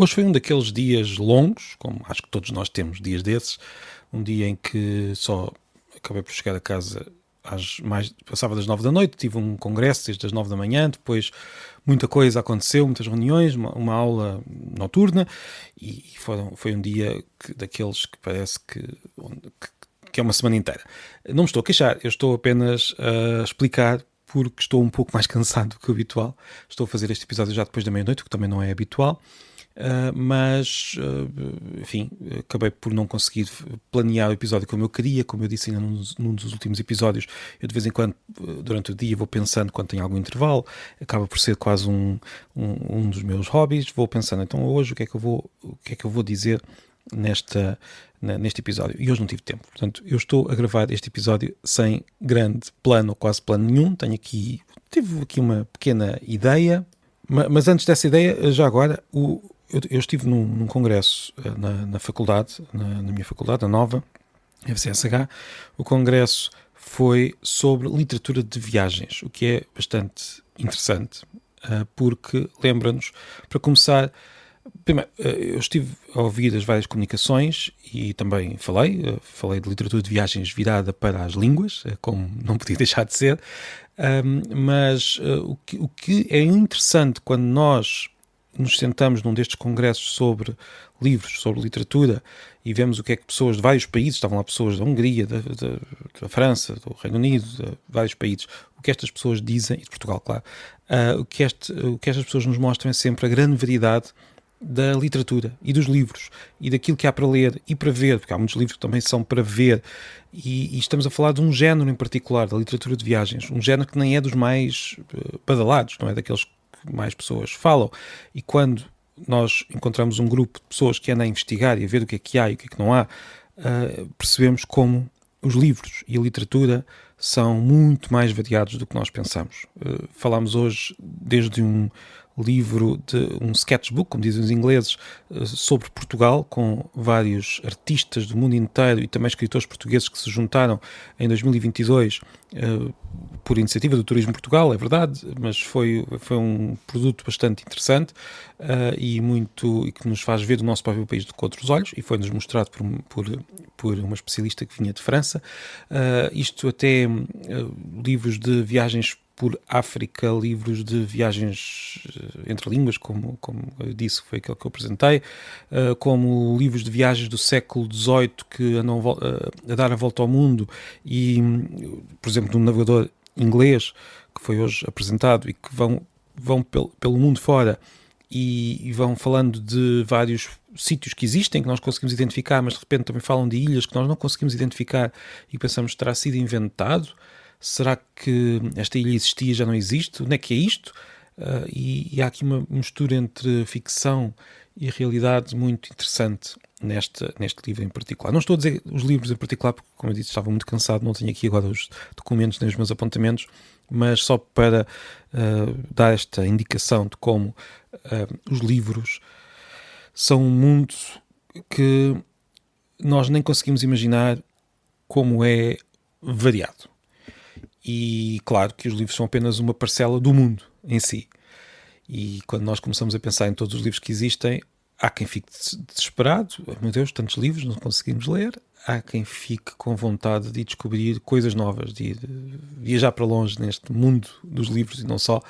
Hoje foi um daqueles dias longos, como acho que todos nós temos dias desses, um dia em que só acabei por chegar a casa passava das 9 da noite, tive um congresso desde as 9 da manhã, depois muita coisa aconteceu, muitas reuniões, uma aula noturna, e foi um dia daqueles que parece que é uma semana inteira. Não me estou a queixar, eu estou apenas a explicar porque estou um pouco mais cansado do que o habitual. Estou a fazer este episódio já depois da meia-noite, o que também não é habitual. Enfim, acabei por não conseguir planear o episódio como eu queria. Como eu disse ainda num dos últimos episódios, eu de vez em quando, durante o dia, vou pensando quando tem algum intervalo, acaba por ser quase um dos meus hobbies. Vou pensando, então hoje o que é que eu vou dizer neste episódio, e hoje não tive tempo, portanto eu estou a gravar este episódio sem grande plano, ou quase plano nenhum. Tive aqui uma pequena ideia, mas antes dessa ideia, já agora, eu estive num congresso na faculdade, na minha faculdade, a nova, FCSH. O congresso foi sobre literatura de viagens, o que é bastante interessante, porque lembra-nos, para começar. Primeiro, eu estive a ouvir as várias comunicações e também falei de literatura de viagens virada para as línguas, como não podia deixar de ser, mas o que é interessante quando nós nos sentamos num destes congressos sobre livros, sobre literatura, e vemos o que é que pessoas de vários países, estavam lá pessoas da Hungria, da França, do Reino Unido, de vários países, o que estas pessoas dizem, e de Portugal, claro, o que estas pessoas nos mostram é sempre a grande variedade da literatura e dos livros e daquilo que há para ler e para ver, porque há muitos livros que também são para ver, e estamos a falar de um género em particular, da literatura de viagens, um género que nem é dos mais badalados, não é daqueles que mais pessoas falam, e quando nós encontramos um grupo de pessoas que andam a investigar e a ver o que é que há e o que é que não há, percebemos como os livros e a literatura são muito mais variados do que nós pensamos. Falámos hoje desde um livro, um sketchbook, como dizem os ingleses, sobre Portugal, com vários artistas do mundo inteiro e também escritores portugueses que se juntaram em 2022 por iniciativa do Turismo Portugal, é verdade, mas foi um produto bastante interessante e que nos faz ver o nosso próprio país com outros olhos, e foi-nos mostrado por uma especialista que vinha de França. Isto até livros de viagens por África, livros de viagens entre línguas, como eu disse, foi aquele que eu apresentei, como livros de viagens do século XVIII que andam a dar a volta ao mundo, e, por exemplo, de um navegador inglês que foi hoje apresentado, e que vão pelo mundo fora e vão falando de vários sítios que existem, que nós conseguimos identificar, mas de repente também falam de ilhas que nós não conseguimos identificar e pensamos que terá sido inventado. Será que esta ilha existia e já não existe? Onde é que é isto? E há aqui uma mistura entre ficção e realidade muito interessante neste livro em particular. Não estou a dizer os livros em particular, porque, como eu disse, estava muito cansado, não tenho aqui agora os documentos nem os meus apontamentos, mas só para dar esta indicação de como os livros são um mundo que nós nem conseguimos imaginar como é variado. E claro que os livros são apenas uma parcela do mundo em si. E quando nós começamos a pensar em todos os livros que existem, há quem fique desesperado. Oh, meu Deus, tantos livros, não conseguimos ler. Há quem fique com vontade de descobrir coisas novas, de viajar para longe neste mundo dos livros e não só.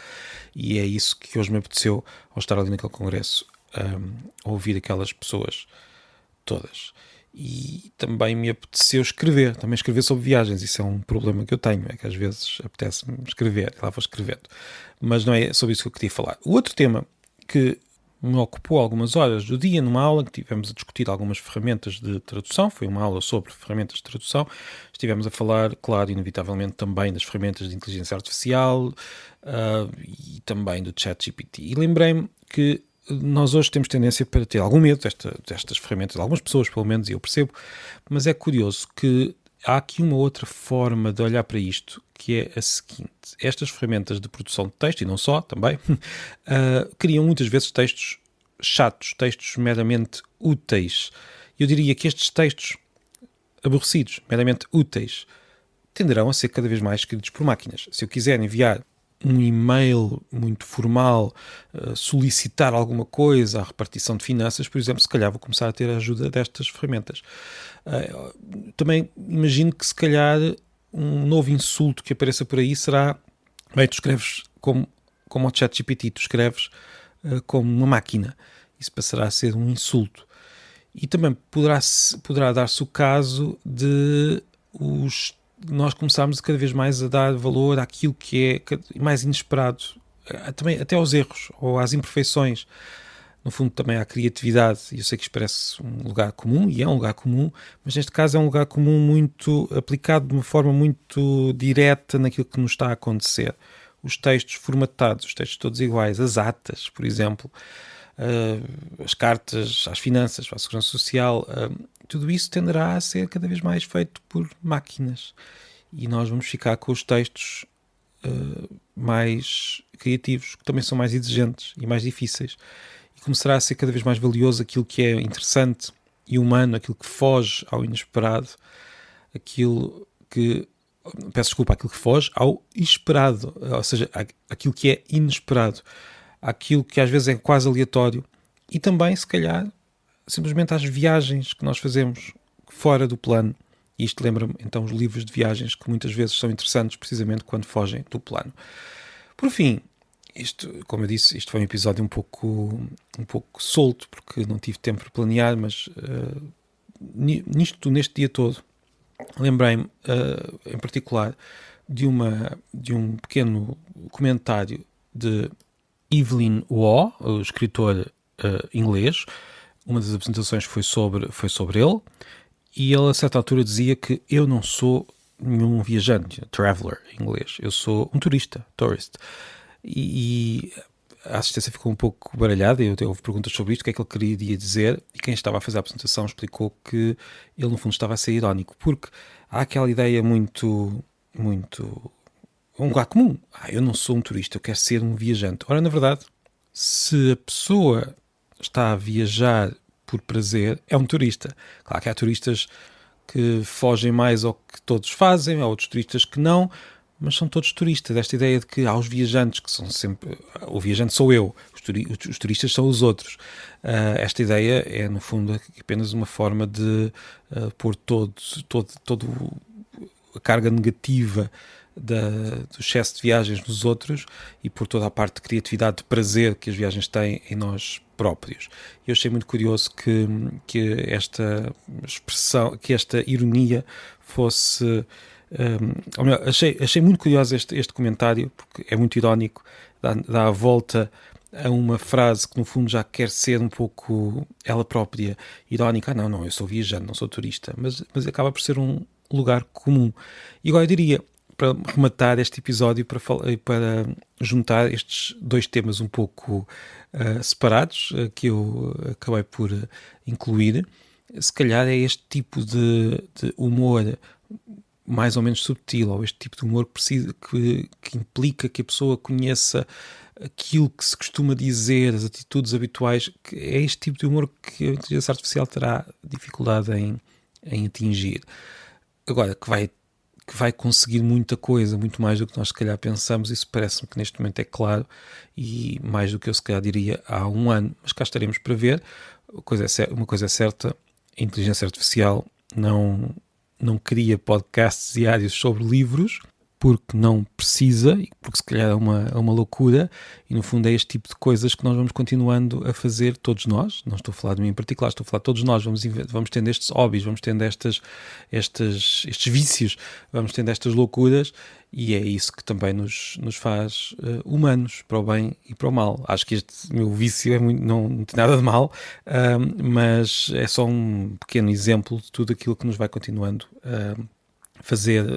E é isso que hoje me apeteceu ao estar ali naquele congresso, a ouvir aquelas pessoas todas. E também me apeteceu escrever sobre viagens. Isso é um problema que eu tenho, é que às vezes apetece-me escrever, lá vou escrevendo, mas não é sobre isso que eu queria falar. O outro tema que me ocupou algumas horas do dia, numa aula que tivemos a discutir algumas ferramentas de tradução, foi uma aula sobre ferramentas de tradução, estivemos a falar, claro, inevitavelmente também das ferramentas de inteligência artificial e também do ChatGPT, e lembrei-me que nós hoje temos tendência para ter algum medo destas ferramentas, algumas pessoas pelo menos, e eu percebo, mas é curioso que há aqui uma outra forma de olhar para isto, que é a seguinte: estas ferramentas de produção de texto, e não só, também, criam muitas vezes textos chatos, textos meramente úteis. Eu diria que estes textos aborrecidos, meramente úteis, tenderão a ser cada vez mais escritos por máquinas. Se eu quiser enviar um e-mail muito formal, solicitar alguma coisa, a repartição de finanças, por exemplo, se calhar vou começar a ter a ajuda destas ferramentas. Também imagino que se calhar um novo insulto que apareça por aí será, bem, tu escreves como o ChatGPT, tu escreves como uma máquina. Isso passará a ser um insulto. E também poderá dar-se o caso de nós começarmos cada vez mais a dar valor àquilo que é mais inesperado, também até aos erros ou às imperfeições. No fundo, também à criatividade. E eu sei que isto parece um lugar comum, e é um lugar comum, mas neste caso é um lugar comum muito aplicado de uma forma muito direta naquilo que nos está a acontecer. Os textos formatados, os textos todos iguais, as atas, por exemplo, as cartas às finanças, à segurança social, tudo isso tenderá a ser cada vez mais feito por máquinas. E nós vamos ficar com os textos mais criativos, que também são mais exigentes e mais difíceis. E começará a ser cada vez mais valioso aquilo que é interessante e humano, aquilo que foge ao inesperado, aquilo que foge ao esperado, ou seja, aquilo que é inesperado, aquilo que às vezes é quase aleatório, e também, se calhar, simplesmente às viagens que nós fazemos fora do plano. E isto lembra-me, então, os livros de viagens que muitas vezes são interessantes precisamente quando fogem do plano. Por fim, como eu disse, isto foi um episódio um pouco solto, porque não tive tempo para planear, mas neste dia todo, lembrei-me, em particular, de um pequeno comentário de Evelyn Waugh, o escritor inglês. Uma das apresentações foi sobre ele, e ele a certa altura dizia que eu não sou nenhum viajante, traveler em inglês, eu sou um tourist. E a assistência ficou um pouco baralhada, houve perguntas sobre isto, o que é que ele queria dizer, e quem estava a fazer a apresentação explicou que ele no fundo estava a ser irónico, porque há aquela ideia muito um lugar comum. Eu não sou um turista, eu quero ser um viajante. Ora, na verdade, se a pessoa está a viajar por prazer, é um turista. Claro que há turistas que fogem mais ao que todos fazem, há outros turistas que não, mas são todos turistas. Esta ideia de que há os viajantes que são sempre... O viajante sou eu, os turistas são os outros. Esta ideia é, no fundo, apenas uma forma de pôr todo a carga negativa do excesso de viagens nos outros e por toda a parte de criatividade, de prazer que as viagens têm em nós próprios. Eu achei muito curioso que esta expressão, que esta ironia fosse... ou melhor, achei muito curioso este comentário, porque é muito irónico, dá a volta a uma frase que no fundo já quer ser um pouco ela própria irónica. Não, eu sou viajante, não sou turista, mas acaba por ser um lugar comum. E agora eu diria, para rematar este episódio, para juntar estes dois temas um pouco separados, que eu acabei por incluir, se calhar é este tipo de humor mais ou menos subtil, ou este tipo de humor que implica que a pessoa conheça aquilo que se costuma dizer, as atitudes habituais, que é este tipo de humor que a inteligência artificial terá dificuldade em atingir. Agora, que vai conseguir muita coisa, muito mais do que nós se calhar pensamos, isso parece-me que neste momento é claro, e mais do que eu se calhar diria há um ano, mas cá estaremos para ver. Uma coisa é certa, a inteligência artificial não cria podcasts diários sobre livros, porque não precisa, porque se calhar é uma loucura, e no fundo é este tipo de coisas que nós vamos continuando a fazer, todos nós. Não estou a falar de mim em particular, estou a falar de todos nós. Vamos tendo estes hobbies, vamos tendo estes vícios, vamos tendo estas loucuras, e é isso que também nos faz humanos, para o bem e para o mal. Acho que este meu vício não tem nada de mal, mas é só um pequeno exemplo de tudo aquilo que nos vai continuando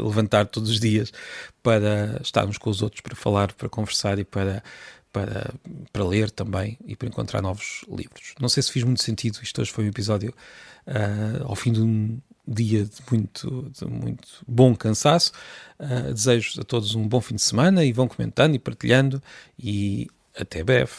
levantar todos os dias para estarmos com os outros, para falar, para conversar e para ler também e para encontrar novos livros. Não sei se fiz muito sentido, isto hoje foi um episódio ao fim de um dia de muito bom cansaço. Desejo a todos um bom fim de semana e vão comentando e partilhando, e até breve.